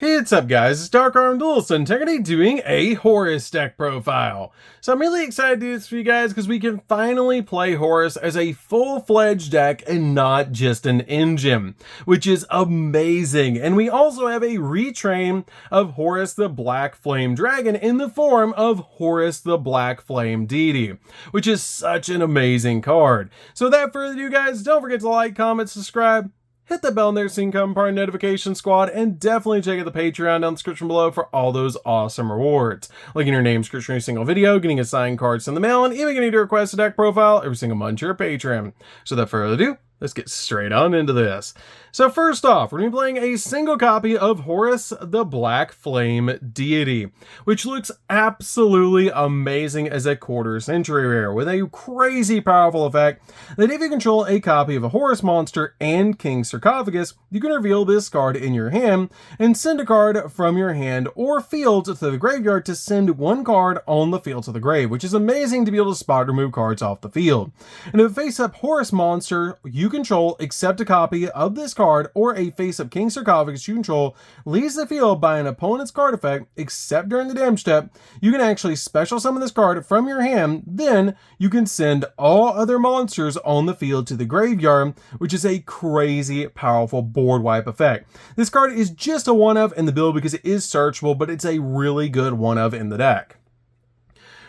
Hey, what's up guys, it's DarkArmedDuelist and today doing a Horus deck profile. So I'm really excited to do this for you guys because we can finally play Horus as a full-fledged deck and not just an engine, which is amazing. And we also have a retrain of Horus the Black Flame Dragon in the form of Horus the Black Flame Deity, which is such an amazing card. So without further ado guys, don't forget to like, comment, subscribe, hit the bell there so you can become part of the notification squad, and definitely check out the Patreon down in the description below for all those awesome rewards. Like in your name, description every single video, getting assigned cards in the mail, and even getting to request a deck profile every single month to your Patreon. So without further ado, let's get straight on into this. So first off, we're going to be playing a single copy of Horus the Black Flame Deity, which looks absolutely amazing as a quarter-century rare, with a crazy powerful effect that if you control a copy of a Horus monster and King Sarcophagus, you can reveal this card in your hand and send a card from your hand or field to the graveyard to send one card on the field to the grave, which is amazing to be able to spot remove cards off the field. And if a face-up Horus monster you control accept a copy of this card, or a face-up King Sarcophagus you control leaves the field by an opponent's card effect, except during the damage step, you can actually special summon this card from your hand. Then you can send all other monsters on the field to the graveyard, which is a crazy powerful board wipe effect. This card is just a one-of in the build because it is searchable, but it's a really good one-of in the deck.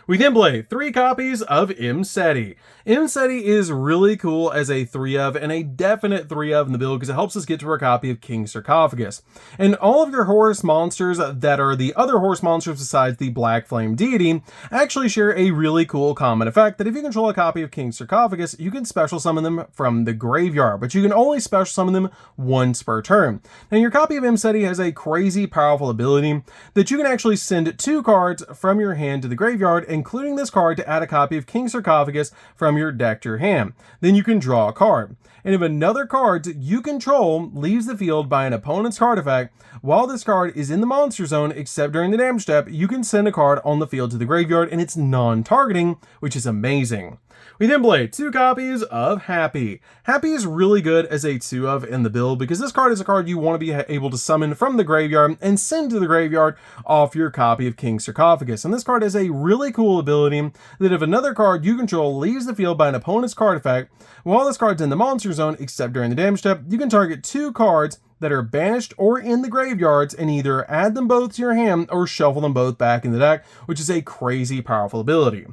We then play 3 copies of Imseti. Imseti is really cool as a 3-of and a definite 3-of in the build because it helps us get to our copy of King Sarcophagus. And all of your Horus monsters that are the other Horus monsters besides the Black Flame Deity actually share a really cool common effect that if you control a copy of King Sarcophagus, you can special summon them from the graveyard, but you can only special summon them once per turn. Now your copy of Imseti has a crazy powerful ability that you can actually send 2 cards from your hand to the graveyard, including this card, to add a copy of King Sarcophagus from your deck to your hand. Then you can draw a card. And if another card you control leaves the field by an opponent's card effect, while this card is in the monster zone except during the damage step, you can send a card on the field to the graveyard and it's non-targeting, which is amazing. We then play 2 copies of Happy. Happy is really good as a 2-of in the build because this card is a card you want to be able to summon from the graveyard and send to the graveyard off your copy of King Sarcophagus. And this card has a really cool ability that if another card you control leaves the field by an opponent's card effect, while this card's in the monster zone except during the damage step, you can target 2 cards that are banished or in the graveyards and either add them both to your hand or shuffle them both back in the deck, which is a crazy powerful ability.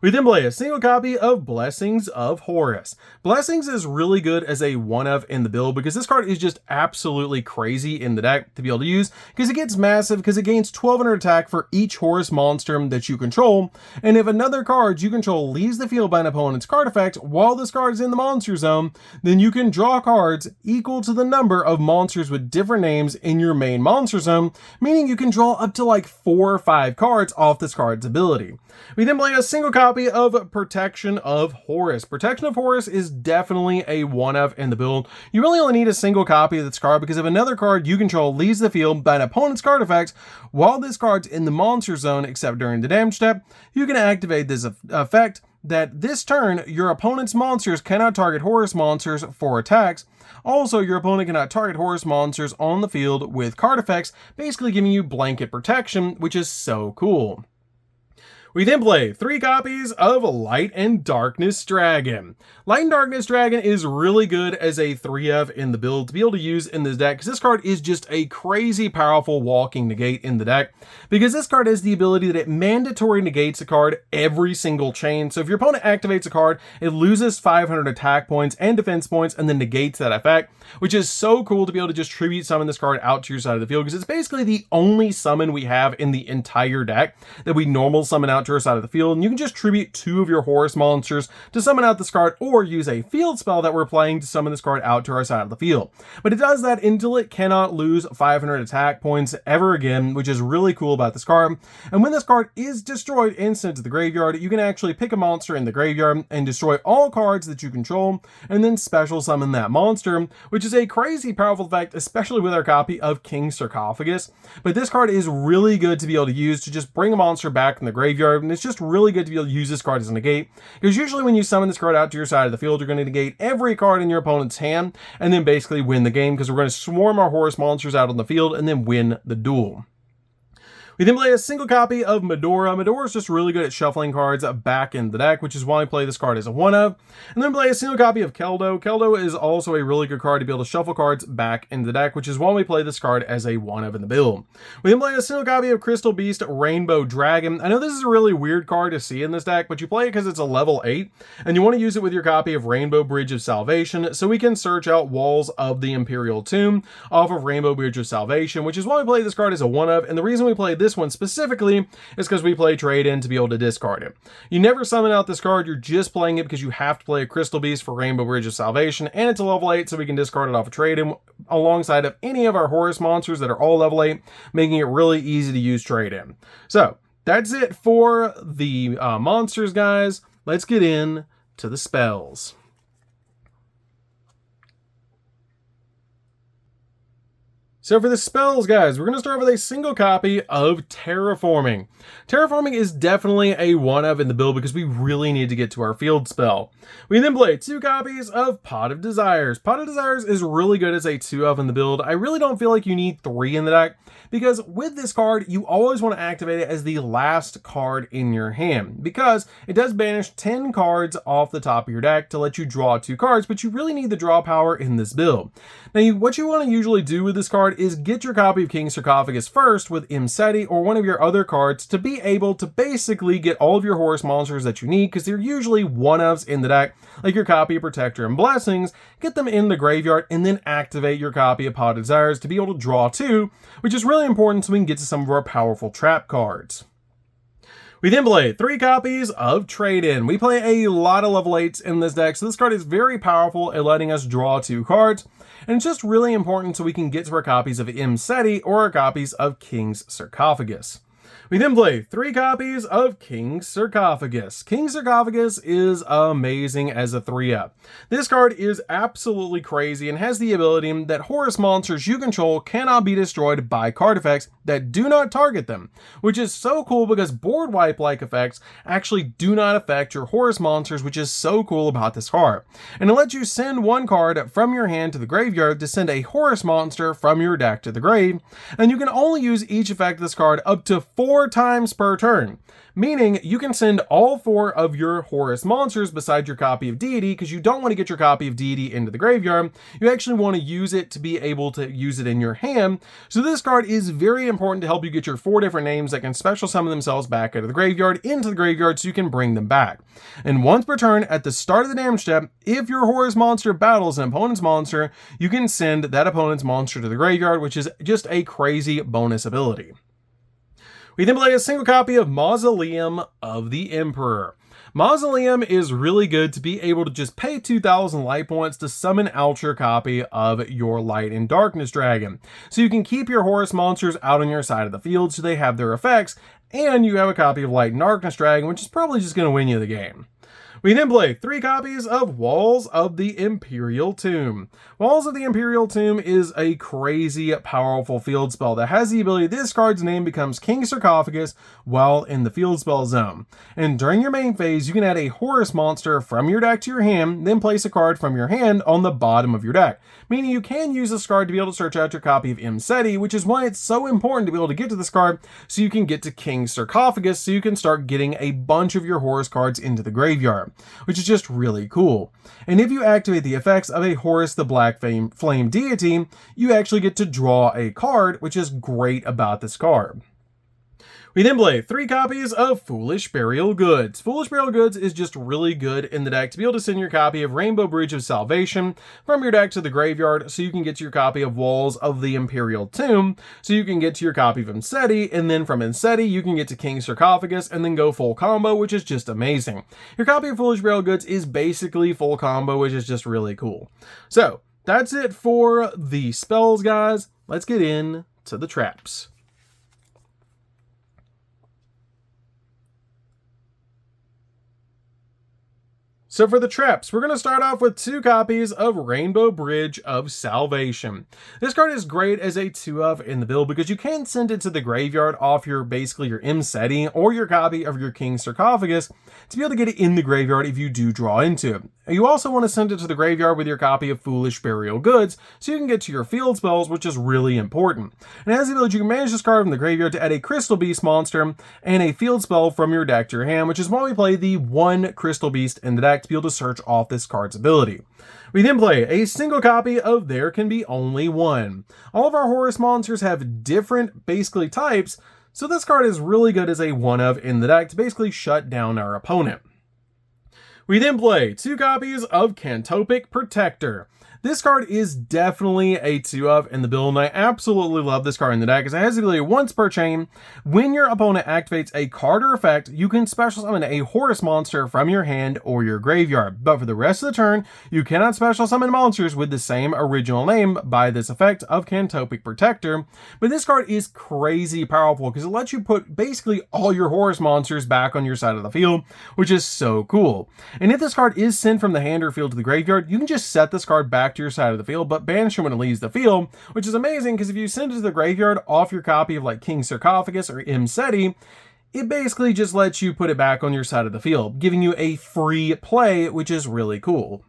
We then play a single copy of Blessings of Horus. Blessings is really good as a 1-of in the build because this card is just absolutely crazy in the deck to be able to use because it gets massive because it gains 1200 attack for each Horus monster that you control. And if another card you control leaves the field by an opponent's card effect while this card is in the monster zone, then you can draw cards equal to the number of monsters with different names in your main monster zone, meaning you can draw up to like 4 or 5 cards off this card's ability. We then play a single copy of Protection of Horus. Protection of Horus is definitely a 1-of in the build. You really only need a single copy of this card because if another card you control leaves the field by an opponent's card effect while this card's in the monster zone except during the damage step, you can activate this effect that this turn your opponent's monsters cannot target Horus monsters for attacks. Also, your opponent cannot target Horus monsters on the field with card effects, basically giving you blanket protection, which is so cool. We then play 3 copies of Light and Darkness Dragon. Light and Darkness Dragon is really good as a 3-of in the build to be able to use in this deck because this card is just a crazy powerful walking negate in the deck because this card has the ability that it mandatory negates a card every single chain. So if your opponent activates a card, it loses 500 attack points and defense points and then negates that effect, which is so cool to be able to just tribute summon this card out to your side of the field because it's basically the only summon we have in the entire deck that we normal summon out to our side of the field, and you can just tribute 2 of your Horus monsters to summon out this card or use a field spell that we're playing to summon this card out to our side of the field. But it does that until it cannot lose 500 attack points ever again, which is really cool about this card. And when this card is destroyed and sent to the graveyard, you can actually pick a monster in the graveyard and destroy all cards that you control and then special summon that monster, which is a crazy powerful effect, especially with our copy of King Sarcophagus. But this card is really good to be able to use to just bring a monster back in the graveyard graveyard, and it's just really good to be able to use this card as a negate, because usually when you summon this card out to your side of the field, you're going to negate every card in your opponent's hand, and then basically win the game, because we're going to swarm our Horus monsters out on the field, and then win the duel. We then play a single copy of Medora. Medora is just really good at shuffling cards back in the deck, which is why we play this card as a one of. And then play a single copy of Keldo. Keldo is also a really good card to be able to shuffle cards back in the deck, which is why we play this card as a one of in the build. We then play a single copy of Crystal Beast Rainbow Dragon. I know this is a really weird card to see in this deck, but you play it because it's a level 8, and you want to use it with your copy of Rainbow Bridge of Salvation, so we can search out Walls of the Imperial Tomb off of Rainbow Bridge of Salvation, which is why we play this card as a one of, and the reason we play this one specifically is because we play trade in to be able to discard it. You never summon out this card, you're just playing it because you have to play a Crystal Beast for Rainbow Bridge of Salvation, and it's a level 8, so we can discard it off a trade in alongside of any of our Horus monsters that are all level 8, making it really easy to use trade in. So that's it for the monsters, guys. Let's get in to the spells. So for the spells, guys, we're going to start with a single copy of Terraforming. Terraforming is definitely a one of in the build because we really need to get to our field spell. We then play 2 copies of Pot of Desires. Pot of Desires is really good as a 2 of in the build. I really don't feel like you need 3 in the deck, because with this card, you always want to activate it as the last card in your hand, because it does banish 10 cards off the top of your deck to let you draw 2 cards, but you really need the draw power in this build. Now, what you want to usually do with this card is get your copy of King's Sarcophagus first with Imseti or one of your other cards to be able to basically get all of your Horus monsters that you need, because they're usually one-ofs in the deck, like your copy of Protector and Blessings, get them in the graveyard, and then activate your copy of Pot of Desires to be able to draw 2, which is really important so we can get to some of our powerful trap cards. We then play 3 copies of Trade-In. We play a lot of level 8s in this deck, so this card is very powerful at letting us draw 2 cards, and it's just really important so we can get to our copies of Imseti or our copies of King's Sarcophagus. We then play 3 copies of King's Sarcophagus. King's Sarcophagus is amazing as a 3-up. This card is absolutely crazy and has the ability that Horus monsters you control cannot be destroyed by card effects that do not target them, which is so cool because board wipe-like effects actually do not affect your Horus monsters, which is so cool about this card. And it lets you send 1 card from your hand to the graveyard to send a Horus monster from your deck to the grave, and you can only use each effect of this card up to 4 times per turn, meaning you can send all 4 of your Horus monsters beside your copy of Deity, because you don't want to get your copy of Deity into the graveyard. You actually want to use it to be able to use it in your hand. So this card is very important to help you get your 4 different names that can special summon themselves back out of the graveyard into the graveyard so you can bring them back. And once per turn, at the start of the damage step, if your Horus monster battles an opponent's monster, you can send that opponent's monster to the graveyard, which is just a crazy bonus ability. We then play a single copy of Mausoleum of the Emperor. Mausoleum is really good to be able to just pay 2,000 light points to summon out your copy of your Light and Darkness Dragon. So you can keep your Horus monsters out on your side of the field so they have their effects, and you have a copy of Light and Darkness Dragon, which is probably just going to win you the game. We then play 3 copies of Walls of the Imperial Tomb. Walls of the Imperial Tomb is a crazy powerful field spell that has the ability this card's name becomes King's Sarcophagus while in the field spell zone. And during your main phase, you can add a Horus monster from your deck to your hand, then place a card from your hand on the bottom of your deck. Meaning you can use this card to be able to search out your copy of Imseti, which is why it's so important to be able to get to this card so you can get to King's Sarcophagus so you can start getting a bunch of your Horus cards into the graveyard, which is just really cool. And if you activate the effects of a Horus the Black Flame Deity, you actually get to draw a card, which is great about this card. We then play 3 copies of Foolish Burial Goods. Foolish Burial Goods is just really good in the deck to be able to send your copy of Rainbow Bridge of Salvation from your deck to the graveyard so you can get to your copy of Walls of the Imperial Tomb, so you can get to your copy of Imseti, and then from Imseti you can get to King's Sarcophagus and then go full combo, which is just amazing. Your copy of Foolish Burial Goods is basically full combo, which is just really cool. So that's it for the spells, guys. Let's get in to the traps. So for the traps, we're going to start off with 2 copies of Rainbow Bridge of Salvation. This card is great as a 2-of in the build because you can send it to the graveyard off your Mseti or your copy of your King Sarcophagus to be able to get it in the graveyard if you do draw into it. You also want to send it to the graveyard with your copy of Foolish Burial Goods so you can get to your field spells, which is really important. And as the ability, you can manage this card from the graveyard to add a Crystal Beast monster and a field spell from your deck to your hand, which is why we play the 1 Crystal Beast in the deck to be able to search off this card's ability. We then play a single copy of There Can Be Only One. All of our Horus monsters have different types, so this card is really good as a 1-of in the deck to basically shut down our opponent. We then play 2 copies of Cantopic Protector. This card is definitely a 2-of in the build, and I absolutely love this card in the deck because it has the ability once per chain. When your opponent activates a card or effect, you can special summon a Horus monster from your hand or your graveyard. But for the rest of the turn, you cannot special summon monsters with the same original name by this effect of Cantopic Protector. But this card is crazy powerful because it lets you put basically all your Horus monsters back on your side of the field, which is so cool. And if this card is sent from the hand or field to the graveyard, you can just set this card back to your side of the field, but banish it when it leaves the field, which is amazing because if you send it to the graveyard off your copy of King Sarcophagus or Mseti, it basically just lets you put it back on your side of the field, giving you a free play, which is really cool.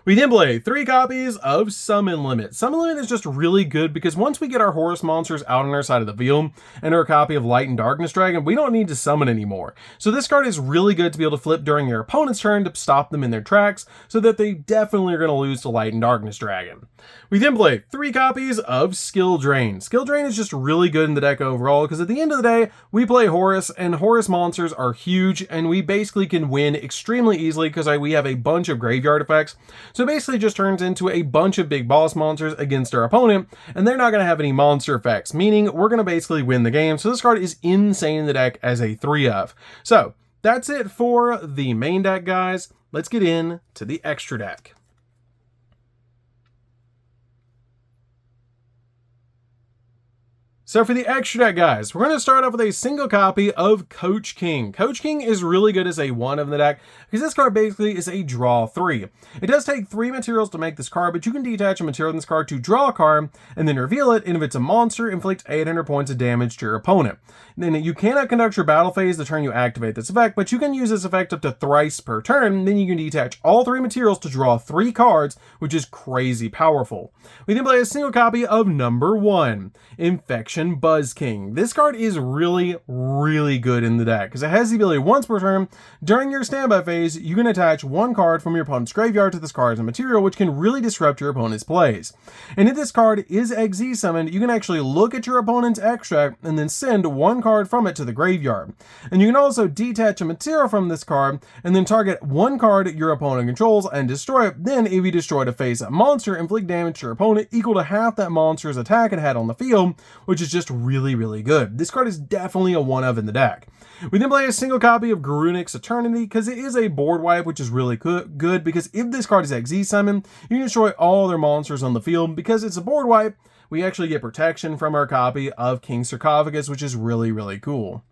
We then play 3 copies of Summon Limit. Summon Limit is just really good because once we get our Horus monsters out on our side of the field and our copy of Light and Darkness Dragon, we don't need to summon anymore. So this card is really good to be able to flip during your opponent's turn to stop them in their tracks so that they definitely are going to lose to Light and Darkness Dragon. We then play 3 copies of Skill Drain. Skill Drain is just really good in the deck overall because at the end of the day, we play Horus and Horus monsters are huge and we basically can win extremely easily because we have a bunch of graveyard effects. So it basically just turns into a bunch of big boss monsters against our opponent, and they're not going to have any monster effects, meaning we're going to basically win the game. So this card is insane in the deck as a 3-of. So that's it for the main deck, guys. Let's get into the extra deck. So for the extra deck, guys, we're going to start off with a single copy of Coach King. Coach King is really good as a 1 of the deck because this card basically is a draw 3. It does take 3 materials to make this card, but you can detach a material in this card to draw a card and then reveal it, and if it's a monster, inflict 800 points of damage to your opponent. Then you cannot conduct your battle phase the turn you activate this effect, but you can use this effect up to thrice per turn. Then you can detach all 3 materials to draw 3 cards, which is crazy powerful. We then play a single copy of number 1, Infection Buzz King. This card is really, really good in the deck because it has the ability once per turn. During your standby phase, you can attach 1 card from your opponent's graveyard to this card as a material, which can really disrupt your opponent's plays. And if this card is XZ summoned, you can actually look at your opponent's extract and then send 1 card from it to the graveyard. And you can also detach a material from this card and then target 1 card your opponent controls and destroy it. Then if you destroy a face-up monster, inflict damage to your opponent equal to half that monster's attack it had on the field, which is just really, really good. This card is definitely a 1-of in the deck. We then play a single copy of Garunix Eternity because it is a board wipe, which is really good because if this card is XZ summoned, you can destroy all their monsters on the field. Because it's a board wipe, we actually get protection from our copy of King Sarcophagus, which is really, really cool.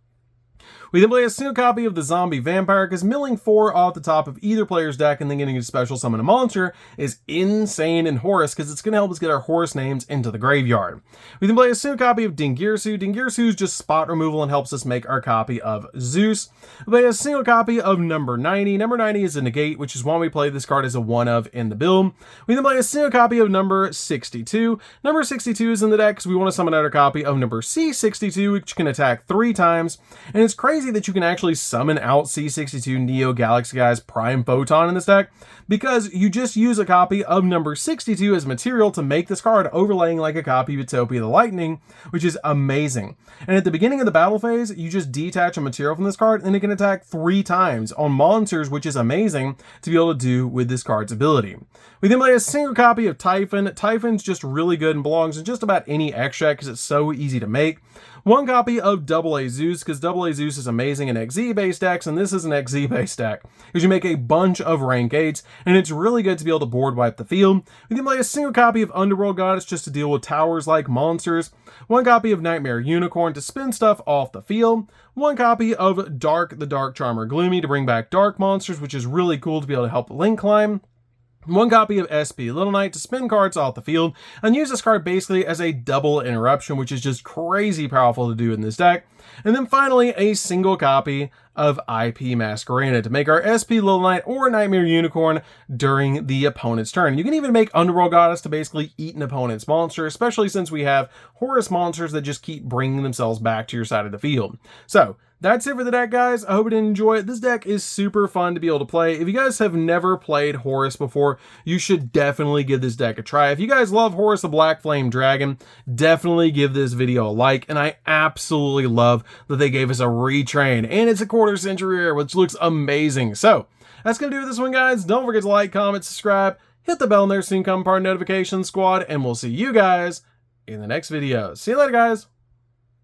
We then play a single copy of the Zombie Vampire because milling 4 off the top of either player's deck and then getting a special summon a monster is insane in Horus because it's going to help us get our Horus names into the graveyard. We then play a single copy of Dingirsu. Dingirsu is just spot removal and helps us make our copy of Zeus. We play a single copy of number 90. Number 90 is a negate, which is why we play this card as a 1-of in the build. We then play a single copy of number 62. Number 62 is in the deck because we want to summon out a copy of number C62, which can attack 3 times. And it's crazy that you can actually summon out C62 Neo Galaxy Guy's Prime Photon in this deck because you just use a copy of number 62 as material to make this card, overlaying like a copy of Utopia the Lightning, which is amazing. And at the beginning of the battle phase, you just detach a material from this card and it can attack 3 times on monsters, which is amazing to be able to do with this card's ability. We then play a single copy of Typhon. Typhon's just really good and belongs in just about any extract because it's so easy to make. 1 copy of AA Zeus because AA Zeus use is amazing in XZ based decks, and this is an XZ based deck, because you make a bunch of rank 8s, and it's really good to be able to board wipe the field. We can play a single copy of Underworld Goddess just to deal with towers like monsters, one copy of Nightmare Unicorn to spin stuff off the field, one copy of the Dark Charmer Gloomy to bring back dark monsters, which is really cool to be able to help link climb, one copy of SP Little Knight to spin cards off the field, and use this card basically as a double interruption, which is just crazy powerful to do in this deck. And then finally, a single copy of IP Masquerade to make our SP Little Knight or Nightmare Unicorn during the opponent's turn. You can even make Underworld Goddess to basically eat an opponent's monster, especially since we have Horus monsters that just keep bringing themselves back to your side of the field. So that's it for the deck, guys. I hope you did enjoy it. This deck is super fun to be able to play. If you guys have never played Horus before, you should definitely give this deck a try. If you guys love Horus the Black Flame Dragon, definitely give this video a like. And I absolutely love that they gave us a retrain, and it's a quarter-century rare, which looks amazing. So that's going to do it for this one, guys. Don't forget to like, comment, subscribe, hit the bell in there so you can become part of the notification squad, and we'll see you guys in the next video. See you later, guys.